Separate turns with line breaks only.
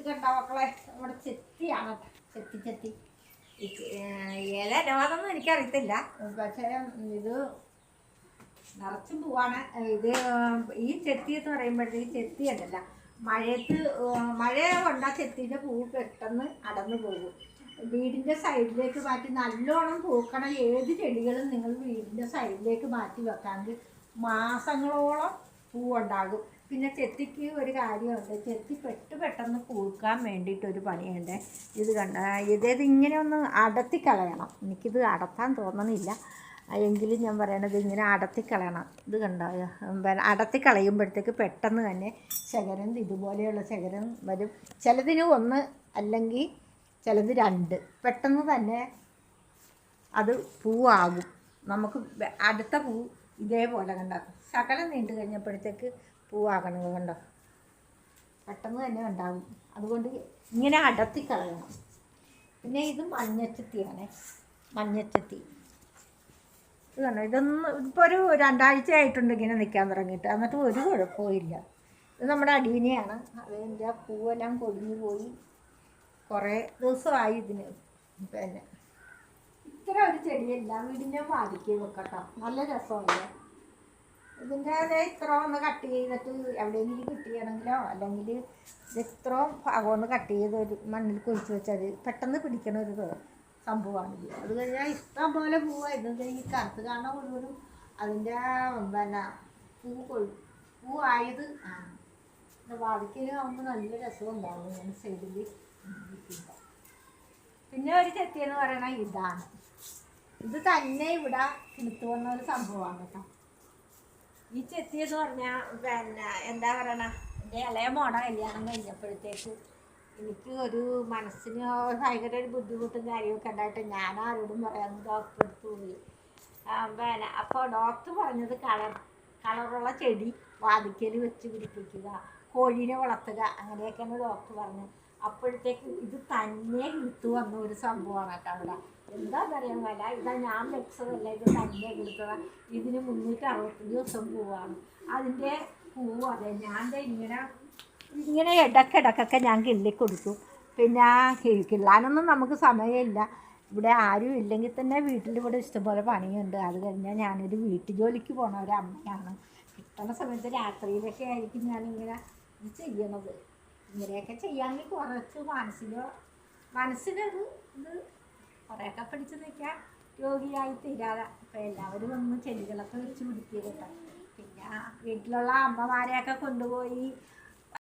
ഇത് കണ്ട മക്കളെ നമ്മുടെ ചെത്തിയാണ്. ചെത്തി ഇല രോഗമൊന്നും എനിക്കറിയത്തില്ല, പക്ഷേ ഇത് നിറച്ചും പൂവാണ്. ഇത് ഈ ചെത്തി എന്ന് പറയുമ്പോഴത്തേക്ക് ചെത്തി ഉണ്ടല്ല, മഴ കൊണ്ടാൽ ചെത്തിൻ്റെ പൂവ് പെട്ടെന്ന് അടന്നു പോകും. വീടിൻ്റെ സൈഡിലേക്ക് മാറ്റി നല്ലോണം പൂക്കണ ഏത് ചെടികളും നിങ്ങൾ വീടിൻ്റെ സൈഡിലേക്ക് മാറ്റി വെക്കാമെങ്കിൽ മാസങ്ങളോളം പൂവുണ്ടാകും. പിന്നെ ചെത്തിക്ക് ഒരു കാര്യമുണ്ട്, ചെത്തി പെട്ടെന്ന് പൂക്കാൻ വേണ്ടിയിട്ടൊരു പണിയുണ്ട്. ഇത് കണ്ട ഇങ്ങനെ ഒന്ന് അടത്തിക്കളയണം. എനിക്കിത് അടത്താൻ തോന്നണില്ല, എങ്കിലും ഞാൻ പറയണത് ഇങ്ങനെ അടത്തിക്കളയണം. ഇത് കണ്ടോ, അടത്തിക്കളയുമ്പോഴത്തേക്ക് പെട്ടെന്ന് തന്നെ ശകരം ഇതുപോലെയുള്ള ശകരം വരും. ചിലതിന് ഒന്ന് അല്ലെങ്കിൽ ചിലത് രണ്ട്, പെട്ടെന്ന് തന്നെ അത് പൂവാകും. നമുക്ക് അടുത്ത പൂ ഇതേപോലെ കണ്ടോ ശകലം നീണ്ടു കഴിഞ്ഞപ്പോഴത്തേക്ക് പൂവാകണത് കണ്ടോ, പെട്ടെന്ന് തന്നെ ഉണ്ടാകും. അതുകൊണ്ട് ഇങ്ങനെ അടത്തിക്കളയണം. പിന്നെ ഇത് മഞ്ഞച്ചെത്തിയാണ്. മഞ്ഞച്ചെത്തി ഇത് കണ്ടോ, ഇപ്പോൾ ഒരു 2 ആഴ്ചയായിട്ടുണ്ട് ഇങ്ങനെ നിൽക്കാൻ തുടങ്ങിയിട്ട്, എന്നിട്ട് ഒരു കുഴപ്പമില്ല. ഇത് നമ്മുടെ അടീനയാണ്. അതിൻ്റെ പൂവെല്ലാം കൊടിഞ്ഞു പോയി, കുറേ ദിവസമായി ഇതിന്. പിന്നെ ഇത്ര ഒരു ചെടിയല്ല വീടിനെ ബാധിക്കുക വെക്കട്ടോ, നല്ല രസമല്ലേ. ഇതിൻ്റെ ഇത്ര ഒന്ന് കട്ട് ചെയ്തിട്ട് എവിടെയെങ്കിലും കിട്ടിയാണെങ്കിലോ അല്ലെങ്കിൽ ഇത് ഇത്രയും ഭാഗം ഒന്ന് കട്ട് ചെയ്ത് ഒരു മണ്ണിൽ കുഴിച്ച് വെച്ചാൽ പെട്ടെന്ന് പിടിക്കണ ഒരു സംഭവമാണിത്. അത് കഴിഞ്ഞാൽ ഇഷ്ടം പോലെ പൂവായിരുന്നു. ഈ കറുത്ത് കാണാൻ മുഴുവനും അതിൻ്റെ പിന്നെ പൂവായത് വാതിക്കലാകുമ്പോൾ നല്ല രസമുണ്ടാകും ഇങ്ങനെ സൈഡിൽ. പിന്നെ ഒരു ചെത്തിയെന്ന് പറയണത് ഇതാണ്. ഇത് തന്നെ ഇവിടെ കിളുത്തു വന്ന ഒരു സംഭവമാണ് കേട്ടോ. ഈ ചെത്തിയെന്ന് പറഞ്ഞാൽ പിന്നെ എന്താ പറയണ, എൻ്റെ ഇളയ മോടെ കല്യാണം കഴിഞ്ഞപ്പോഴത്തേക്ക് എനിക്ക് ഒരു മനസ്സിന് ഭയങ്കര ഒരു ബുദ്ധിമുട്ടും കാര്യമൊക്കെ ഉണ്ടായിട്ട് ഞാൻ ആരോടും പറയാൻ ഡോക്ടറെ അടുത്ത് പോയി. പിന്നെ അപ്പോൾ ഡോക്ടർ പറഞ്ഞത് കളറുള്ള ചെടി വാതിക്കൽ വെച്ച് പിടിപ്പിക്കുക, കോഴീനെ വളർത്തുക, അങ്ങനെയൊക്കെയാണ് ഡോക്ടർ പറഞ്ഞത്. അപ്പോഴത്തേക്ക് ഇത് തന്നെ കിളുത്തു വന്ന ഒരു സംഭവമാണ് കേട്ടോ അവിടെ. എന്താണെന്നറിയാൻ വില ഇതാ ഞാൻ വെച്ചതല്ല, ഇത് തന്നെ കിളുത്തത. ഇതിന് 365 ദിവസം പൂവാണ്. അതിൻ്റെ പൂവ് അതെ ഞാൻ ഇങ്ങനെ ഇടയ്ക്കിടയ്ക്കൊക്കെ ഞാൻ കിള്ളിക്കൊടുത്തു. പിന്നെ കിള്ളാനൊന്നും നമുക്ക് സമയമില്ല, ഇവിടെ ആരും ഇല്ലെങ്കിൽ തന്നെ വീട്ടിലിവിടെ ഇഷ്ടംപോലെ പണിയുണ്ട്. അത് കഴിഞ്ഞാൽ ഞാനൊരു വീട്ടു ജോലിക്ക് പോണ ഒരു അമ്മയാണ്. കിട്ടുന്ന സമയത്ത് രാത്രിയിലൊക്കെ ആയിരിക്കും ഞാനിങ്ങനെ ഇത് ചെയ്യണത്. ഇങ്ങനെയൊക്കെ ചെയ്യാമെങ്കിൽ കുറച്ച് മനസ്സിനൊരു ഇത് കുറേയൊക്കെ പിടിച്ച് നിൽക്കാൻ രോഗിയായി തീരാതെ. അപ്പോൾ എല്ലാവരും ഒന്ന് ചെടികളൊക്കെ വെച്ച് പിടിക്കുക കേട്ടോ. പിന്നെ വീട്ടിലുള്ള അമ്മമാരെയൊക്കെ കൊണ്ടുപോയി